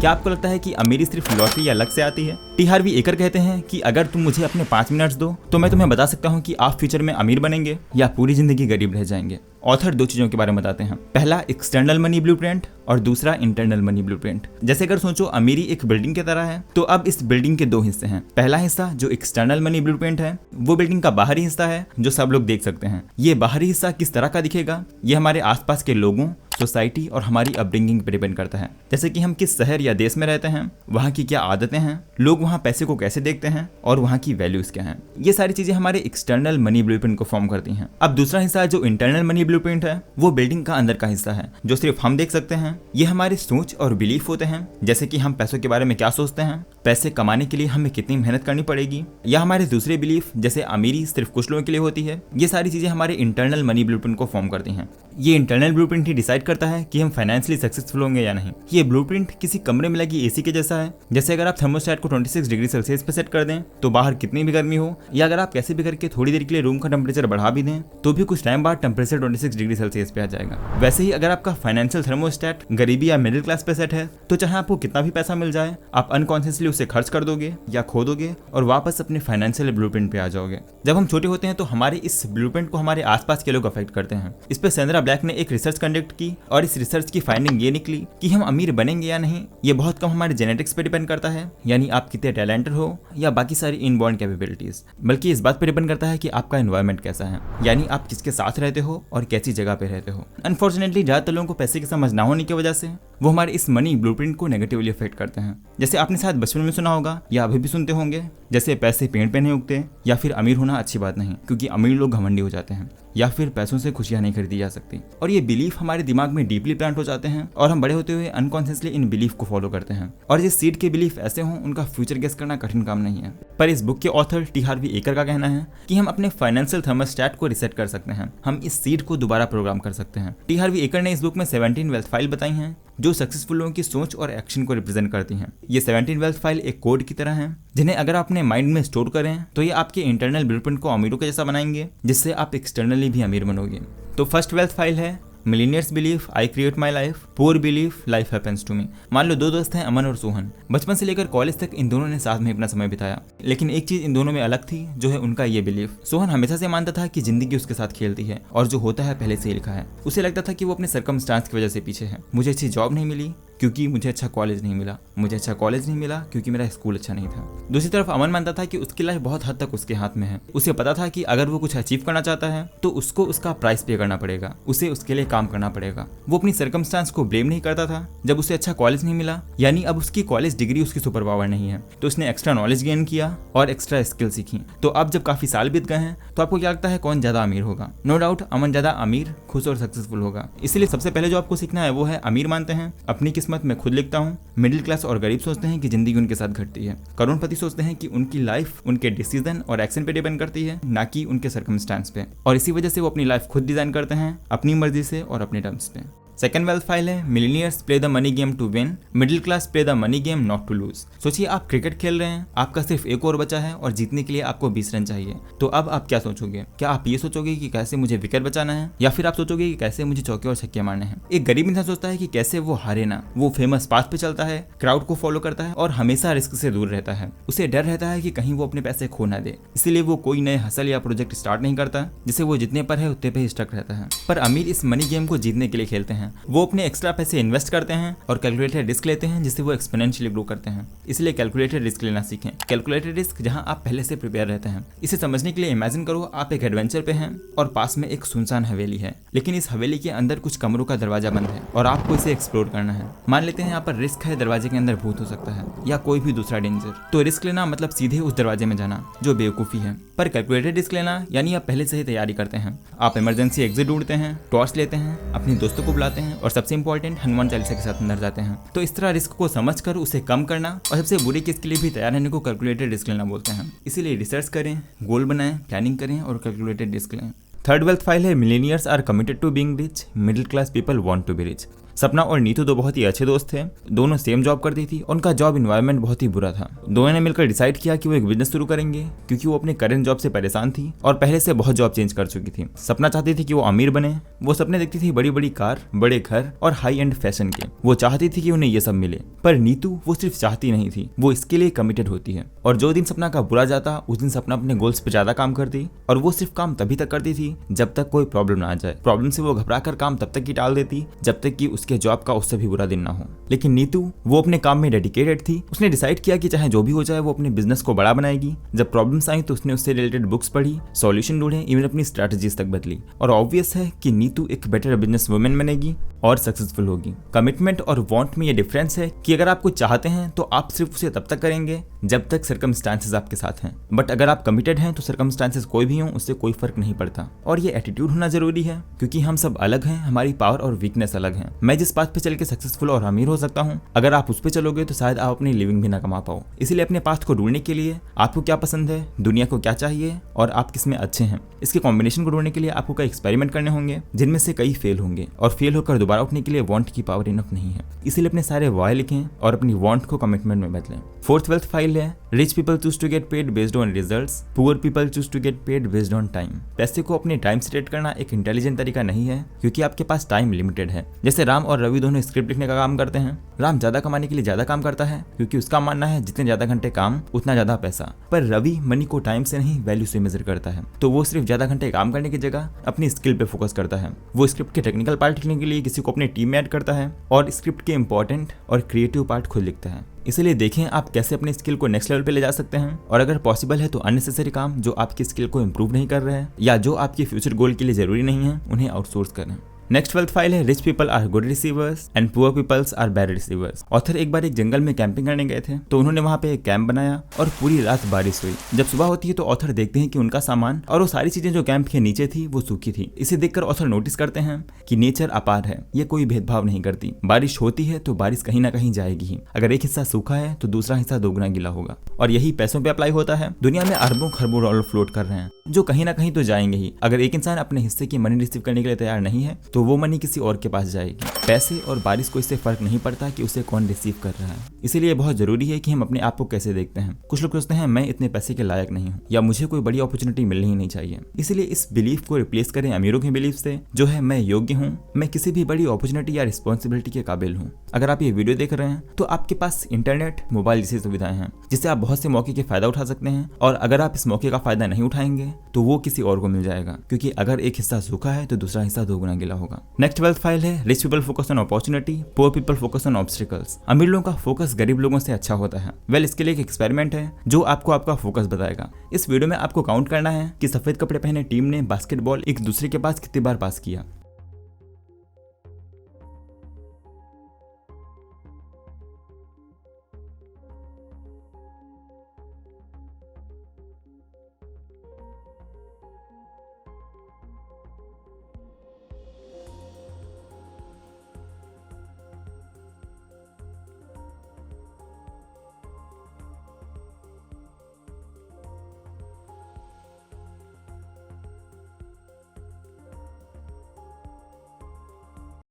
क्या आपको लगता है कि अमीरी सिर्फ लॉटरी या लक से आती है? टी हार्वी एकर कहते हैं कि अगर तुम मुझे अपने 5 मिनट्स दो तो मैं तुम्हें बता सकता हूँ कि आप फ्यूचर में अमीर बनेंगे या पूरी जिंदगी गरीब रह जाएंगे। ऑथर 2 चीजों के बारे में बताते हैं, पहला एक्सटर्नल मनी ब्लूप्रिंट और दूसरा इंटरनल मनी ब्लूप्रिंट। जैसे अगर सोचो अमीरी एक बिल्डिंग की तरह है, तो अब इस बिल्डिंग के 2 हिस्से हैं। पहला हिस्सा जो एक्सटर्नल मनी ब्लूप्रिंट है वो बिल्डिंग का बाहरी हिस्सा है जो सब लोग देख सकते हैं। ये बाहरी हिस्सा किस तरह का दिखेगा ये हमारे आसपास के लोगों, सोसाइटी और हमारी अपब्रिंगिंग पर डिपेंड करता है। जैसे कि हम किस शहर या देश में रहते हैं, वहाँ की क्या आदतें हैं, लोग वहाँ पैसे को कैसे देखते हैं और वहाँ की वैल्यूज क्या हैं। ये सारी चीजें हमारे एक्सटर्नल मनी ब्लूप्रिंट को फॉर्म करती हैं। अब दूसरा हिस्सा जो इंटरनल मनी ब्लूप्रिंट है वो बिल्डिंग का अंदर का हिस्सा है जो सिर्फ हम देख सकते हैं। ये हमारे सोच और बिलीफ होते हैं, जैसे कि हम पैसों के बारे में क्या सोचते हैं, पैसे कमाने के लिए हमें कितनी मेहनत करनी पड़ेगी, या हमारे दूसरे बिलीफ जैसे अमीरी सिर्फ कुछ लोगों के लिए होती है। ये सारी चीजें हमारे इंटरनल मनी ब्लूप्रिंट को फॉर्म करती हैं। ये इंटरनल ब्लूप्रिंट ही डिसाइड करता है कि हम फाइनेंशियली सक्सेसफुल होंगे या नहीं। ये ब्लूप्रिंट किसी कमरे में लगी एसी के जैसा है। जैसे अगर आप थर्मोस्टेट को 26 डिग्री सेल्सियस पे सेट कर दें तो बाहर कितनी भी गर्मी हो, या अगर आप कैसे भी करके थोड़ी देर के लिए रूम का टेम्परेचर बढ़ा भी दें तो भी कुछ टाइम बाद टेम्परेचर 26 डिग्री सेल्सियस पे आ जाएगा। वैसे ही अगर आपका फाइनेंशियल थर्मोस्टेट गरीबी या मिडिल क्लास पे सेट है तो चाहे आपको कितना भी पैसा मिल जाए आप अनकॉन्शियसली उसे खर्च कर दोगे या खो दोगे और वापस अपने फाइनेंशियल ब्लूप्रिंट पे आ जाओगे। जब हम छोटे होते हैं तो हमारे इस ब्लूप्रिंट को हमारे आसपास के लोग अफेक्ट करते हैं। इस पे सैंड्रा ब्लैक ने एक रिसर्च कंडक्ट की और इस रिसर्च की फाइंडिंग ये निकली कि हम अमीर बनेंगे या नहीं ये बहुत कम हमारे जेनेटिक्स पे डिपेंड करता है, यानी आप कितने टैलेंटेड हो या बाकी सारी इनबॉर्न कैपेबिलिटीज, बल्कि इस बात पे डिपेंड करता है कि आपका एनवायरनमेंट कैसा है, यानी आप किसके साथ रहते हो और कैसी जगह पे रहते हो। अनफॉर्चुनेटली ज्यादातर लोगों को पैसे की समझ ना होने की वजह से वो हमारे इस मनी ब्लूप्रिंट को नेगेटिवली अफेक्ट करते हैं। जैसे आपने शायद बचपन में सुना होगा या अभी भी सुनते होंगे, जैसे पैसे पेड़ पे नहीं उगते, या फिर अमीर होना अच्छी बात नहीं क्योंकि अमीर लोग घमंडी हो जाते हैं, या फिर पैसों से खुशियां नहीं खरीदी जा सकती। और ये बिलीफ हमारे दिमाग में डीपली प्लांट हो जाते हैं और हम बड़े होते हुए अनकॉन्शियसली इन बिलीफ को फॉलो करते हैं। और ये सीड के बिलीफ ऐसे हों उनका फ्यूचर गेस करना कठिन काम नहीं है। पर इस बुक के ऑथर टी हार्वी एकर का कहना है कि हम अपने फाइनेंशियल थर्मोस्टेट को रिसेट कर सकते हैं, हम इस सीड को दोबारा प्रोग्राम कर सकते हैं। टी हार्वी एकर ने इस बुक में 17 वेल्थ फाइल बताई हैं जो सक्सेसफुल लोगों की सोच और एक्शन को रिप्रेजेंट करती हैं। ये 17 वेल्थ फाइल एक कोड की तरह हैं जिन्हें अगर आप अपने माइंड में स्टोर करें तो ये आपके इंटरनल ब्लूप्रिंट को अमीरों के जैसा बनाएंगे, जिससे आप एक्सटर्नली भी अमीर बनोगे। तो फर्स्ट वेल्थ फाइल है millionaires belief I create my life, poor belief life happens to me. मान लो 2 दोस्त हैं अमन और सोहन। बचपन से लेकर कॉलेज तक इन दोनों ने साथ में अपना समय बिताया, लेकिन एक चीज इन दोनों में अलग थी जो है उनका ये बिलीफ। सोहन हमेशा से मानता था कि जिंदगी उसके साथ खेलती है और जो होता है पहले से ही लिखा है। उसे लगता था कि वो अपने सर्कमस्टांस की वजह से पीछे है। मुझे अच्छी जॉब नहीं मिली क्योंकि मुझे अच्छा कॉलेज नहीं मिला, मुझे अच्छा कॉलेज नहीं मिला क्योंकि मेरा स्कूल अच्छा नहीं था। दूसरी तरफ अमन मानता था कि उसकी लाइफ बहुत हद तक उसके हाथ में है। उसे पता था कि अगर वो कुछ अचीव करना चाहता है तो उसको उसका प्राइस पे करना पड़ेगा, उसे उसके लिए काम करना पड़ेगा। वो अपनी सर्कमस्टांस को ब्लेम नहीं करता था। जब उसे अच्छा कॉलेज नहीं मिला, यानी अब उसकी कॉलेज डिग्री उसकी सुपर पावर नहीं है, तो उसने एक्स्ट्रा नॉलेज गेन किया और एक्स्ट्रा स्किल सीखी। तो अब जब काफी साल बीत गए हैं तो आपको क्या लगता है कौन ज्यादा अमीर होगा? नो डाउट अमन ज्यादा अमीर, खुश और सक्सेसफुल होगा। इसलिए सबसे पहले जो आपको सीखना है वो है अमीर मानते हैं अपनी किस्मत मैं खुद लिखता हूँ। मिडिल क्लास और गरीब सोचते हैं कि जिंदगी उनके साथ घटती है। करोड़पति सोचते हैं कि उनकी लाइफ उनके डिसीजन और एक्शन पे डिपेंड करती है, ना कि उनके सर्कमस्टांस पे, और इसी वजह से वो अपनी लाइफ खुद डिजाइन करते हैं अपनी मर्जी से और अपने टर्म्स पे। सेकंड वेल्थ फाइल है millionaires play the money game to win, middle class play the money game not to lose. सोचिए आप क्रिकेट खेल रहे हैं, आपका सिर्फ एक ओवर बचा है और जीतने के लिए आपको 20 रन चाहिए। तो अब आप क्या सोचोगे? क्या आप ये सोचोगे कि कैसे मुझे विकेट बचाना है, या फिर आप सोचोगे कि कैसे मुझे चौके और छक्के मारने हैं? एक गरीब इंसान सोचता है कि कैसे वो हारे ना। वो फेमस पाथ पे चलता है, क्राउड को फॉलो करता है और हमेशा रिस्क से दूर रहता है। उसे डर रहता है कि कहीं वो अपने पैसे खो ना दे, इसीलिए वो कोई नए हसल या प्रोजेक्ट स्टार्ट नहीं करता, जिससे वो जितने पर है उतने पे ही स्टक रहता है। पर अमीर इस मनी गेम को जीतने के लिए खेलते हैं। वो अपने एक्स्ट्रा पैसे इन्वेस्ट करते हैं और कैलकुलेटेड रिस्क लेते हैं, जिससे वो एक्सपोनेंशियली ग्रो करते हैं। इसलिए कैलकुलेटेड रिस्क लेना सीखें। कैलकुलेटेड रिस्क जहां आप पहले से प्रिपेयर रहते हैं। इसे समझने के लिए इमेजिन करो आप एक एडवेंचर पे हैं और पास में एक सुनसान हवेली है, लेकिन इस हवेली के अंदर कुछ कमरों का दरवाजा बंद है और आपको इसे एक्सप्लोर करना है। मान लेते हैं यहाँ पर रिस्क है दरवाजे के अंदर भूत हो सकता है या कोई भी दूसरा डेंजर। तो रिस्क लेना मतलब सीधे उस दरवाजे में जाना, जो बेवकूफी है। पर कैलकुलेटेड रिस्क लेना यानी आप पहले से ही तैयारी करते हैं। आप इमरजेंसी एग्जिट ढूंढते हैं, टॉर्च लेते हैं, अपने दोस्तों को बुलाते हैं और सबसे इंपॉर्टेंट हनुमान चालीसा के साथ अंदर जाते हैं। तो इस तरह रिस्क को समझकर उसे कम करना और सबसे बुरी केस के लिए भी तैयार रहने को कैलकुलेटेड रिस्क लेना बोलते हैं। इसीलिए रिसर्च करें, गोल बनाएं, प्लानिंग करें और कैलकुलेटेड रिस्क लें। थर्ड वेल्थ फाइल है millionaires are committed to being rich, middle class people want to be rich. सपना और नीतू दो बहुत ही अच्छे दोस्त थे, दोनों सेम जॉब करती थी, उनका जॉब इन्वायरमेंट बहुत ही बुरा था। दोनों ने मिलकर डिसाइड किया कि वो एक बिजनेस शुरू करेंगे, क्योंकि वो अपने करंट जॉब से परेशान थी और पहले से बहुत जॉब चेंज कर चुकी थी। सपना चाहती थी कि वो अमीर बने, वो सपने देखती थी बड़ी बड़ी कार, बड़े घर और हाई एंड फैशन के। वो चाहती थी कि उन्हें ये सब मिले, पर नीतू वो सिर्फ चाहती नहीं थी, वो इसके लिए कमिटेड होती है। और जो दिन सपना का बुरा जाता उस दिन सपना अपने गोल्स पे ज्यादा काम करती, और वो सिर्फ काम तभी तक करती थी जब तक कोई प्रॉब्लम ना आ जाए। प्रॉब्लम से वो घबरा कर काम तब तक ही टाल देती जब तक कि उसके जॉब का उससे भी बुरा दिन ना हो। लेकिन नीतू वो अपने काम में डेडिकेटेड थी। उसने डिसाइड किया कि चाहे जो भी हो जाए वो अपने बिजनेस को बड़ा बनाएगी। जब प्रॉब्लम्स आई तो उसने उससे रिलेटेड बुक्स पढ़ी, सॉल्यूशन ढूंढे, इवन अपनी स्ट्रेटजीज तक बदली। और ऑब्वियस है कि नीतू एक बेटर बिजनेस वुमेन बनेगी और सक्सेसफुल होगी। कमिटमेंट और वांट में ये डिफरेंस है कि अगर आप कुछ चाहते हैं तो आप सिर्फ उसे तब तक करेंगे जब तक सर्कमस्टांसेस आपके साथ हैं, बट अगर आप कमिटेड हैं तो सर्कमस्टांसेस कोई भी हों उससे कोई फर्क नहीं पड़ता। और ये एटीट्यूड होना जरूरी है, क्योंकि हम सब अलग हैं, हमारी पावर और वीकनेस अलग है। मैं जिस पाथ पे चल के सक्सेसफुल और अमीर हो सकता हूँ, अगर आप उस पे चलोगे तो शायद आप अपनी लिविंग भी ना कमा पाओ। इसीलिए अपने पाथ को ढूंढने के लिए आपको क्या पसंद है, दुनिया को क्या चाहिए और आप किसमें अच्छे हैं, इसके कॉम्बिनेशन को ढूंढने के लिए आपको कई एक्सपेरिमेंट करने होंगे, जिनमें से कई फेल होंगे, और फेल होकर दोबारा उठने के लिए वांट की पावर इनफ नहीं है। इसीलिए अपने सारे वाय लिखें और अपनी वांट को कमिटमेंट में बदलें। फोर्थ वेल्थ फाइल है, rich people choose to get paid based on results, poor people choose to get paid based on time. पैसे को अपने टाइम से रेट करना एक इंटेलिजेंट तरीका नहीं है, क्योंकि आपके पास टाइम लिमिटेड है। जैसे राम और रवि दोनों स्क्रिप्ट लिखने का काम करते हैं। राम ज्यादा कमाने के लिए ज्यादा काम करता है, क्योंकि उसका मानना है जितने ज्यादा घंटे काम उतना ज्यादा पैसा। पर रवि मनी को टाइम से नहीं वैल्यू से मेजर करता है, तो वो सिर्फ ज्यादा घंटे काम करने की जगह अपनी स्किल पे फोकस करता है। वो स्क्रिप्ट के टेक्निकल पार्ट लिखने के लिए किसी को अपनी टीम में ऐड करता है और स्क्रिप्ट के इंपॉर्टेंट और क्रिएटिव पार्ट खुद लिखता है। इसलिए देखें आप कैसे अपने स्किल को नेक्स्ट लेवल पे ले जा सकते हैं, और अगर पॉसिबल है तो अननेसेसरी काम जो आपकी स्किल को इंप्रूव नहीं कर रहे हैं या जो आपके फ्यूचर गोल के लिए जरूरी नहीं है, उन्हें आउटसोर्स करें। नेक्स्ट ट्वेल्थ फाइल है, rich people are good receivers and poor peoples are bad receivers. Author एक बार एक जंगल में कैंपिंग करने गए थे, तो उन्होंने वहाँ पे एक कैंप बनाया और पूरी रात बारिश हुई। जब सुबह होती है तो ऑथर देखते हैं कि उनका सामान और वो सारी चीजें जो कैंप के नीचे थी वो सूखी थी। इसे देखकर ऑथर नोटिस करते हैं कि नेचर अपार है, ये कोई भेदभाव नहीं करती। बारिश होती है तो बारिश कहीं ना कहीं जाएगी ही। अगर एक हिस्सा सूखा है तो दूसरा हिस्सा दोगुना गीला होगा, और यही पैसों पे अप्लाई होता है। दुनिया में अरबों खरबों डॉलर फ्लोट कर रहे हैं जो कहीं ना कहीं तो जाएंगे ही। अगर एक इंसान अपने हिस्से की मनी रिसीव करने के लिए तैयार नहीं है तो वो मनी किसी और के पास जाएगी। पैसे और बारिश को इससे फर्क नहीं पड़ता कि उसे कौन रिसीव कर रहा है। इसीलिए बहुत जरूरी है कि हम अपने आप को कैसे देखते हैं। कुछ लोग सोचते हैं मैं इतने पैसे के लायक नहीं हूँ, या मुझे कोई बड़ी अपॉर्चुनिटी मिलनी ही नहीं चाहिए। इसीलिए इस बिलीफ को रिप्लेस करें अमीरों के बिलीफ से, जो है मैं योग्य हूँ, मैं किसी भी बड़ी अपॉर्चुनिटी या रिस्पॉन्सिबिलिटी के काबिल हूँ। अगर आप ये वीडियो देख रहे हैं तो आपके पास इंटरनेट, मोबाइल जैसी सुविधाएं हैं जिससे आप बहुत से मौके के फायदा उठा सकते हैं, और अगर आप इस मौके का फायदा नहीं उठाएंगे तो वो किसी और को मिल जाएगा, क्योंकि अगर एक हिस्सा सूखा है तो दूसरा हिस्सा दोगुना गीला होगा। नेक्स्ट ट्वेल्थ फाइल है, rich people focus on opportunity, poor people focus on obstacles. अमीर लोगों का फोकस गरीब लोगों से अच्छा होता है। वेल, इसके लिए एक एक्सपेरिमेंट है जो आपको आपका फोकस बताएगा। इस वीडियो में आपको काउंट करना है कि सफेद कपड़े पहने टीम ने बास्केटबॉल एक दूसरे के पास कितनी बार पास किया।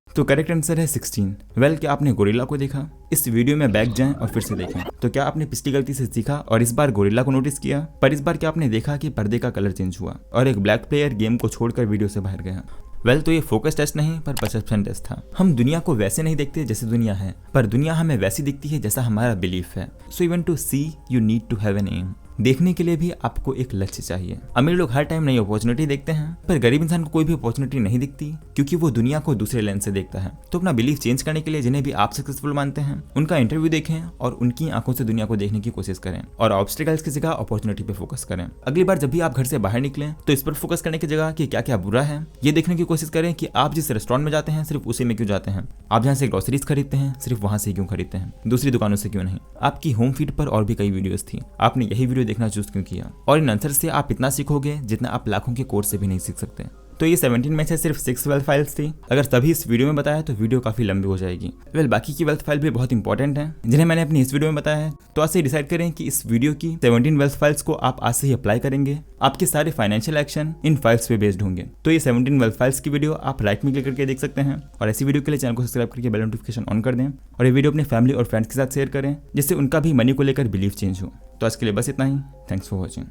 तो करेक्ट आंसर है 16। वेल, क्या आपने गोरिल्ला को देखा? इस वीडियो में बैक जाएं और फिर से देखें। तो क्या आपने पिछली गलती से सीखा और इस बार गोरिल्ला को नोटिस किया? पर इस बार क्या आपने देखा कि पर्दे का कलर चेंज हुआ और एक ब्लैक प्लेयर गेम को छोड़कर वीडियो से बाहर गया? वेल, तो ये फोकस टेस्ट नहीं पर परसेप्शन टेस्ट था। हम दुनिया को वैसे नहीं देखते जैसे दुनिया है, पर दुनिया हमें वैसी दिखती है जैसा हमारा बिलीफ है। So even to see you need to have an aim. देखने के लिए भी आपको एक लक्ष्य चाहिए। अमीर लोग हर टाइम नई अपॉर्चुनिटी देखते हैं, पर गरीब इंसान को कोई भी अपॉर्चुनिटी नहीं दिखती, क्योंकि वो दुनिया को दूसरे लेंस से देखता है। तो अपना बिलीफ चेंज करने के लिए जिन्हें भी आप सक्सेसफुल मानते हैं उनका इंटरव्यू देखें और उनकी आंखों से दुनिया को देखने की कोशिश करें, और ऑब्स्टिकल्स की जगह अपॉर्चुनिटी पे फोकस करें। अगली बार जब भी आप घर से बाहर निकलें तो इस पर फोकस करने की जगह कि क्या क्या बुरा है, ये देखने की कोशिश करें कि आप जिस रेस्टोरेंट में जाते हैं सिर्फ उसी में क्यों जाते हैं, आप जहाँ से ग्रोसरीज खरीदते हैं सिर्फ वहां से क्यों खरीदते हैं, दूसरी दुकानों से क्यों नहीं। आपकी होम फीड पर और भी कई वीडियोस थी, आपने यही वीडियो देखना चूज क्यों किया? और इन आंसर से आप इतना सीखोगे जितना आप लाखों के कोर्स से भी नहीं सीख सकते। तो ये 17 में से सिर्फ 6 वेल्थ फाइल्स थी। अगर सभी इस वीडियो में बताया तो वीडियो काफी लंबी हो जाएगी। बाकी की वेल्थ फाइल भी बहुत इंपॉर्टेंट है जिन्हें मैंने अपनी इस वीडियो में बताया है। तो आज से डिसाइड करें कि इस वीडियो की 17 वेल्थ फाइल्स को आप आज से ही अप्लाई करेंगे। आपके सारे फाइनेंशियल एक्शन इन फाइल्स पे बेस्ड होंगे। तो ये 17 वेल्थ फाइल्स की वीडियो आप राइट में क्लिक करके देख सकते हैं। और ऐसी वीडियो के लिए चैनल को सब्सक्राइब करके बेल नोटिफिकेशन ऑन कर दें और ये वीडियो अपने फैमिली और फ्रेंड्स के साथ शेयर करें जिससे उनका भी मनी को लेकर बिलीफ चेंज हो। तो आज के लिए बस इतना ही। Thanks for watching.